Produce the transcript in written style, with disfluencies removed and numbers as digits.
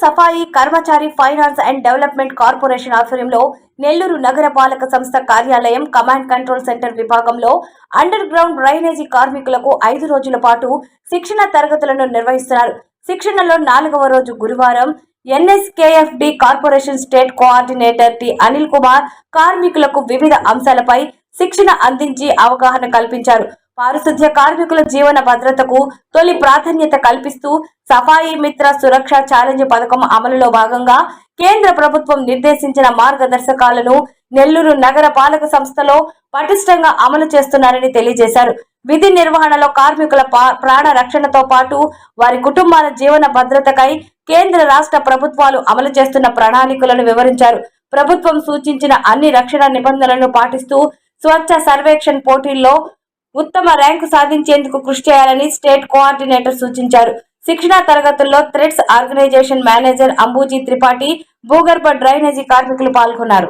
Safai కర్మచారి finance and development corporation ఆధ్వర్యంలో నెల్లూరు నగర పాలక సంస్థ కార్యాలయం కమాండ్ కంట్రోల్ సెంటర్ విభాగంలో అండర్ గ్రౌండ్ డ్రైనేజీ కార్మికులకు 5 రోజుల పాటు శిక్షణ తరగతులను నిర్వహిస్తున్నారు. శిక్షణలో 4వ రోజు గురువారం NSKFD corporation state coordinator T Anil Kumar కార్మికులకు వివిధ అంశాలపై శిక్షణ అందించి అవగాహన కల్పించారు. పారిశుద్ధ్య కార్మికుల జీవన భద్రతకు తొలి ప్రాధాన్యత కల్పిస్తూ సఫాయి మిత్ర సురక్ష ఛాలెంజ్ పథకం అమలులో భాగంగా కేంద్ర ప్రభుత్వం నిర్దేశించిన మార్గదర్శకాలను నెల్లూరు నగర పాలక సంస్థలో పటిష్టంగా అమలు చేస్తున్నారని తెలియజేశారు. విధి నిర్వహణలో కార్మికుల ప్రాణ రక్షణతో పాటు వారి కుటుంబాల జీవన భద్రతకై కేంద్ర రాష్ట్ర ప్రభుత్వాలు అమలు చేస్తున్న ప్రణాళికలను వివరించారు. ప్రభుత్వం సూచించిన అన్ని రక్షణ నిబంధనలను పాటిస్తూ స్వచ్ఛ సర్వేక్షణ్ పోటీల్లో ఉత్తమ ర్యాంకు సాధించేందుకు కృషి చేయాలని స్టేట్ కోఆర్డినేటర్ సూచించారు. శిక్షణా తరగతుల్లో threads organisation manager Ambaji Tripathi, భూగర్భ డ్రైనేజీ కార్మికులు పాల్గొన్నారు.